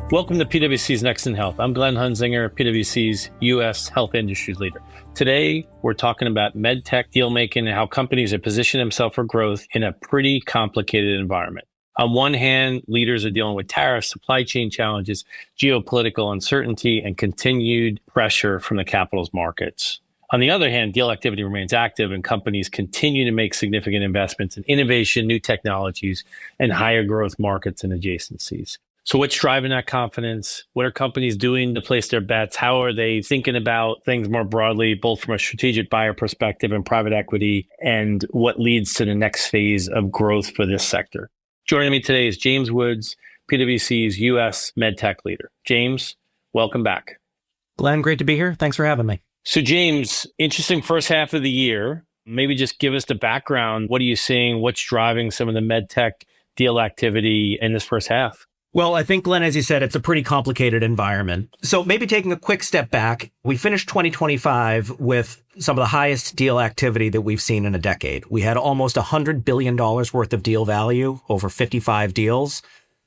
Welcome to PwC's Next in Health. I'm Glenn Hunzinger, PwC's U.S. Health Industries Leader. Today, we're talking about Medtech deal making and how companies are positioning themselves for growth in a pretty complicated environment. On one hand, leaders are dealing with tariffs, supply chain challenges, geopolitical uncertainty, and continued pressure from the capital markets. On the other hand, deal activity remains active and companies continue to make significant investments in innovation, new technologies, and higher growth markets and adjacencies. So what's driving that confidence? What are companies doing to place their bets? How are they thinking about things more broadly, both from a strategic buyer perspective and private equity, and what leads to the next phase of growth for this sector? Joining me today is James Woods, PwC's U.S. Medtech leader. James, welcome back. Glenn, great to be here. Thanks for having me. So James, interesting first half of the year. Maybe just give us the background. What are you seeing? What's driving some of the Medtech deal activity in this first half? Well, I think, Glenn, as you said, it's a pretty complicated environment. So maybe taking a quick step back, we finished 2025 with some of the highest deal activity that we've seen in a decade. We had almost $100 billion worth of deal value, over 55 deals,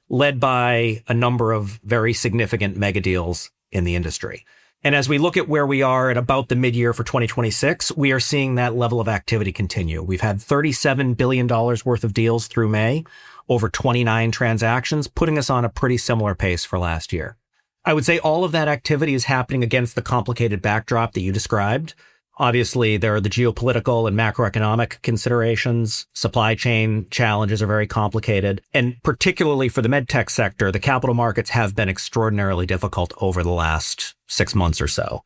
led by a number of very significant mega deals in the industry. And as we look at where we are at about the mid-year for 2026, we are seeing that level of activity continue. We've had $37 billion worth of deals through May, over 29 transactions, putting us on a pretty similar pace for last year. I would say all of that activity is happening against the complicated backdrop that you described. Obviously, there are the geopolitical and macroeconomic considerations. Supply chain challenges are very complicated. And particularly for the medtech sector, the capital markets have been extraordinarily difficult over the last 6 months or so.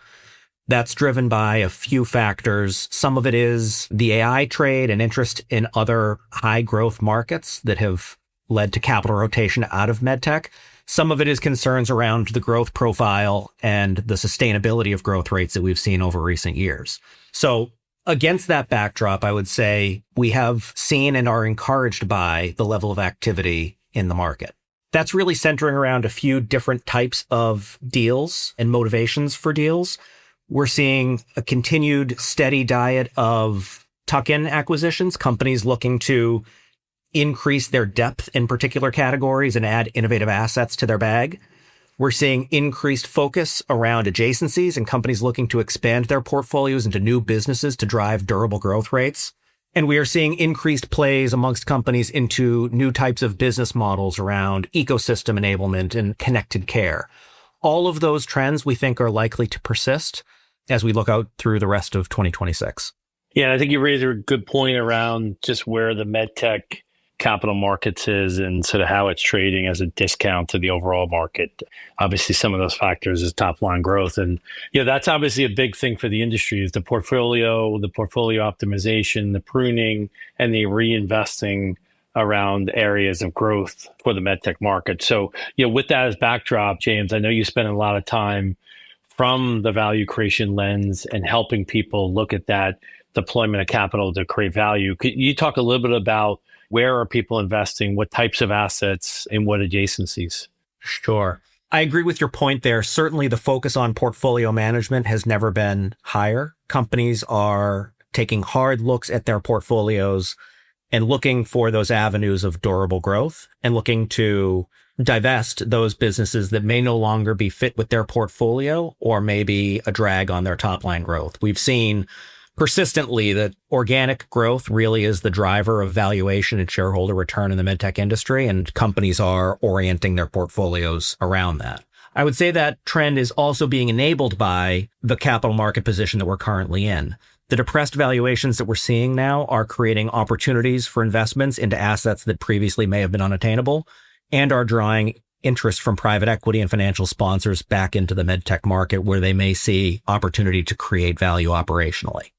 That's driven by a few factors. Some of it is the AI trade and interest in other high growth markets that have led to capital rotation out of medtech. Some of it is concerns around the growth profile and the sustainability of growth rates that we've seen over recent years. So against that backdrop, I would say we have seen and are encouraged by the level of activity in the market. That's really centering around a few different types of deals and motivations for deals. We're seeing a continued steady diet of tuck-in acquisitions, companies looking to increase their depth in particular categories and add innovative assets to their bag. We're seeing increased focus around adjacencies and companies looking to expand their portfolios into new businesses to drive durable growth rates. And we are seeing increased plays amongst companies into new types of business models around ecosystem enablement and connected care. All of those trends we think are likely to persist as we look out through the rest of 2026. Yeah, I think you raised a good point around just where the medtech capital markets is and sort of how it's trading as a discount to the overall market. Obviously, some of those factors is top line growth. And that's obviously a big thing for the industry is the portfolio optimization, the pruning, and the reinvesting around areas of growth for the medtech market. So, with that as backdrop, James, I know you spend a lot of time from the value creation lens and helping people look at that deployment of capital to create value. Could you talk a little bit about where are people investing, what types of assets, and what adjacencies? Sure. I agree with your point there. Certainly the focus on portfolio management has never been higher. Companies are taking hard looks at their portfolios and looking for those avenues of durable growth and looking to divest those businesses that may no longer be fit with their portfolio or maybe a drag on their top line growth. We've seen persistently that organic growth really is the driver of valuation and shareholder return in the medtech industry, and companies are orienting their portfolios around that. I would say that trend is also being enabled by the capital market position that we're currently in. The depressed valuations that we're seeing now are creating opportunities for investments into assets that previously may have been unattainable and are drawing interest from private equity and financial sponsors back into the medtech market where they may see opportunity to create value operationally.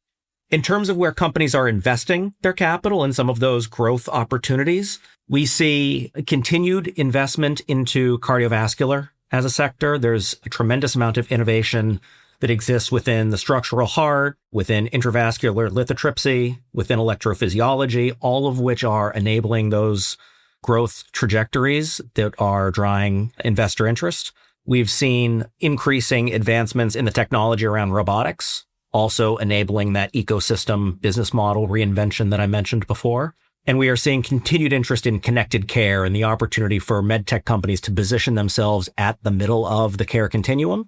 In terms of where companies are investing their capital in some of those growth opportunities, we see a continued investment into cardiovascular as a sector. There's a tremendous amount of innovation that exists within the structural heart, within intravascular lithotripsy, within electrophysiology, all of which are enabling those growth trajectories that are drawing investor interest. We've seen increasing advancements in the technology around robotics, also enabling that ecosystem business model reinvention that I mentioned before. And we are seeing continued interest in connected care and the opportunity for medtech companies to position themselves at the middle of the care continuum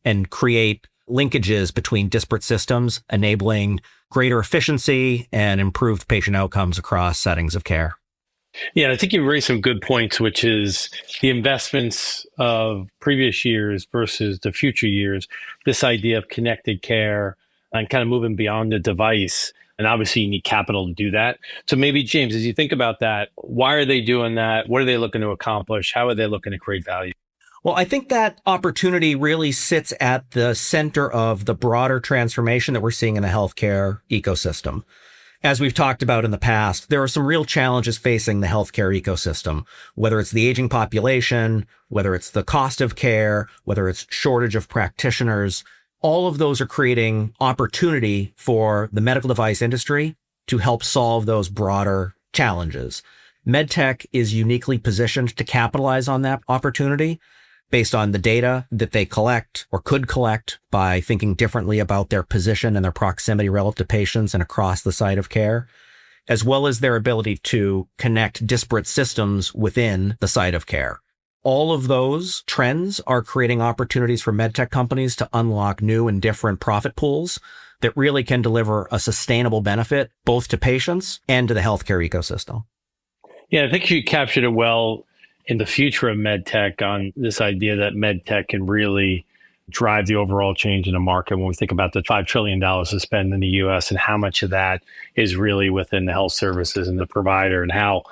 and create linkages between disparate systems, enabling greater efficiency and improved patient outcomes across settings of care. Yeah, I think you raised some good points, which is the investments of previous years versus the future years, this idea of connected care and kind of moving beyond the device. And obviously, you need capital to do that. So maybe, James, as you think about that, why are they doing that? What are they looking to accomplish? How are they looking to create value? Well, I think that opportunity really sits at the center of the broader transformation that we're seeing in the healthcare ecosystem. As we've talked about in the past, there are some real challenges facing the healthcare ecosystem, whether it's the aging population, whether it's the cost of care, whether it's shortage of practitioners. All of those are creating opportunity for the medical device industry to help solve those broader challenges. MedTech is uniquely positioned to capitalize on that opportunity based on the data that they collect or could collect by thinking differently about their position and their proximity relative to patients and across the site of care, as well as their ability to connect disparate systems within the site of care. All of those trends are creating opportunities for medtech companies to unlock new and different profit pools that really can deliver a sustainable benefit both to patients and to the healthcare ecosystem. Yeah, I think you captured it well in the future of medtech on this idea that medtech can really drive the overall change in the market when we think about the $5 trillion to spend in the US and how much of that is really within the health services and the provider and how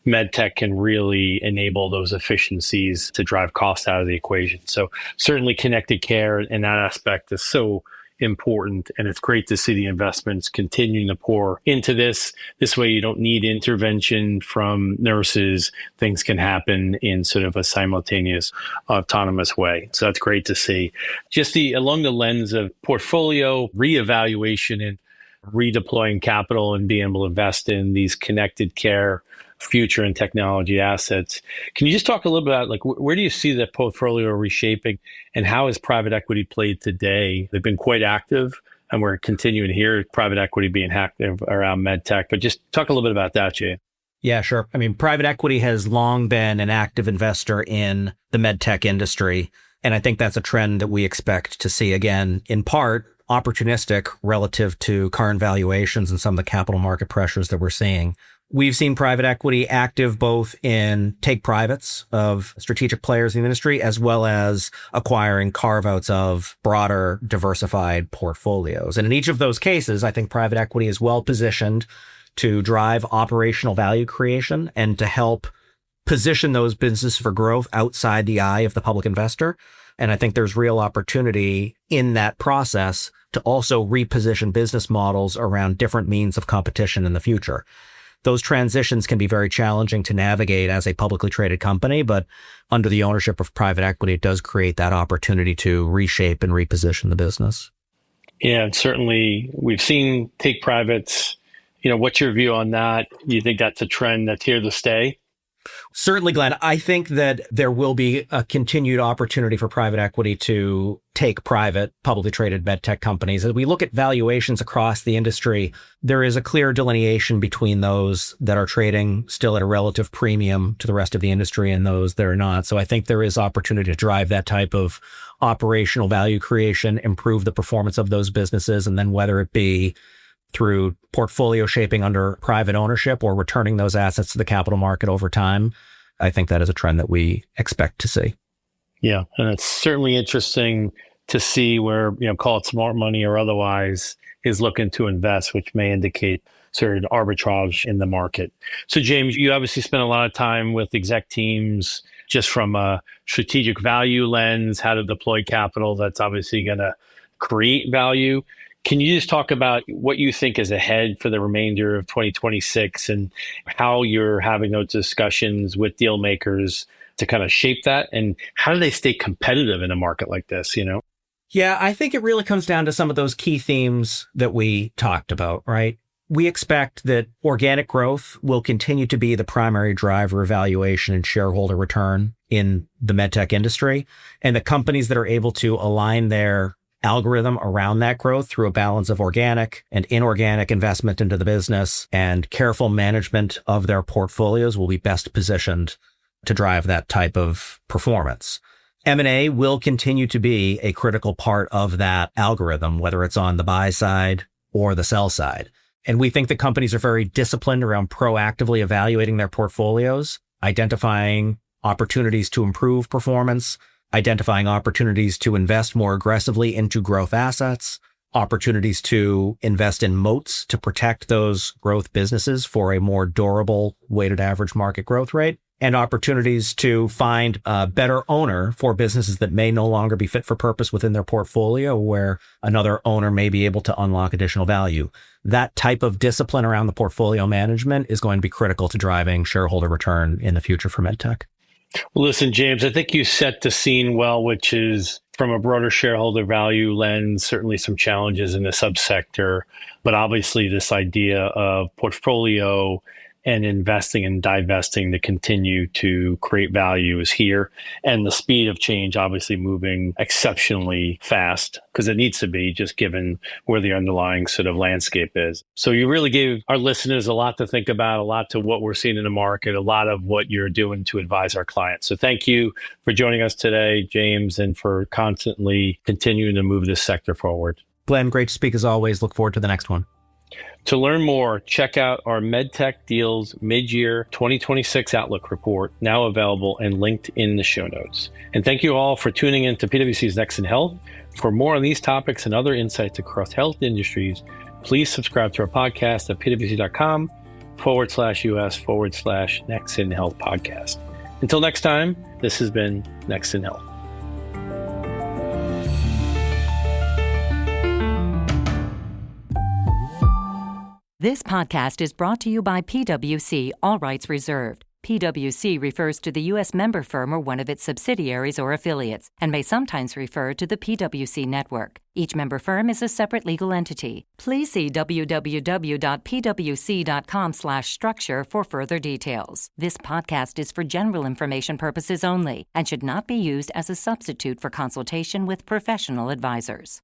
medtech can really enable those efficiencies to drive costs out of the equation. So certainly connected care in that aspect is so important. And it's great to see the investments continuing to pour into this. This way, you don't need intervention from nurses. Things can happen in sort of a simultaneous, autonomous way. So that's great to see. Just along the lens of portfolio reevaluation and redeploying capital and being able to invest in these connected care future and technology assets. Can you just talk a little bit about where do you see the portfolio reshaping and how is private equity played today? They've been quite active and we're continuing to hear private equity being active around medtech, but just talk a little bit about that, Jay. Yeah, sure. I mean, private equity has long been an active investor in the medtech industry. And I think that's a trend that we expect to see again, in part opportunistic relative to current valuations and some of the capital market pressures that we're seeing. We've seen private equity active both in take privates of strategic players in the industry, as well as acquiring carve-outs of broader diversified portfolios. And in each of those cases, I think private equity is well positioned to drive operational value creation and to help position those businesses for growth outside the eye of the public investor. And I think there's real opportunity in that process to also reposition business models around different means of competition in the future. Those transitions can be very challenging to navigate as a publicly traded company, but under the ownership of private equity, it does create that opportunity to reshape and reposition the business. Yeah, and certainly we've seen take privates. What's your view on that? Do you think that's a trend that's here to stay? Certainly, Glenn. I think that there will be a continued opportunity for private equity to take private, publicly traded medtech companies. As we look at valuations across the industry, there is a clear delineation between those that are trading still at a relative premium to the rest of the industry and those that are not. So I think there is opportunity to drive that type of operational value creation, improve the performance of those businesses, and then whether it be through portfolio shaping under private ownership or returning those assets to the capital market over time, I think that is a trend that we expect to see. Yeah, and it's certainly interesting to see where, call it smart money or otherwise, is looking to invest, which may indicate certain arbitrage in the market. So James, you obviously spent a lot of time with exec teams just from a strategic value lens, how to deploy capital that's obviously going to create value. Can you just talk about what you think is ahead for the remainder of 2026 and how you're having those discussions with deal makers to kind of shape that? And how do they stay competitive in a market like this, Yeah, I think it really comes down to some of those key themes that we talked about, right? We expect that organic growth will continue to be the primary driver of valuation and shareholder return in the medtech industry, and the companies that are able to align their algorithm around that growth through a balance of organic and inorganic investment into the business and careful management of their portfolios will be best positioned to drive that type of performance. M&A will continue to be a critical part of that algorithm, whether it's on the buy side or the sell side. And we think that companies are very disciplined around proactively evaluating their portfolios, identifying opportunities to improve performance, identifying opportunities to invest more aggressively into growth assets, opportunities to invest in moats to protect those growth businesses for a more durable weighted average market growth rate, and opportunities to find a better owner for businesses that may no longer be fit for purpose within their portfolio, where another owner may be able to unlock additional value. That type of discipline around the portfolio management is going to be critical to driving shareholder return in the future for MedTech. Well, listen, James, I think you set the scene well, which is from a broader shareholder value lens, certainly some challenges in the subsector, but obviously this idea of portfolio and investing and divesting to continue to create value is here. And the speed of change, obviously moving exceptionally fast, because it needs to be, just given where the underlying sort of landscape is. So you really gave our listeners a lot to think about, a lot to what we're seeing in the market, a lot of what you're doing to advise our clients. So thank you for joining us today, James, and for constantly continuing to move this sector forward. Glenn, great to speak as always. Look forward to the next one. To learn more, check out our Medtech Deals Midyear 2026 Outlook report, now available and linked in the show notes. And thank you all for tuning in to PwC's Next in Health. For more on these topics and other insights across health industries, please subscribe to our podcast at pwc.com/US/Next in Health podcast. Until next time, this has been Next in Health. This podcast is brought to you by PwC, all rights reserved. PwC refers to the U.S. member firm or one of its subsidiaries or affiliates, and may sometimes refer to the PwC network. Each member firm is a separate legal entity. Please see www.pwc.com/structure for further details. This podcast is for general information purposes only and should not be used as a substitute for consultation with professional advisors.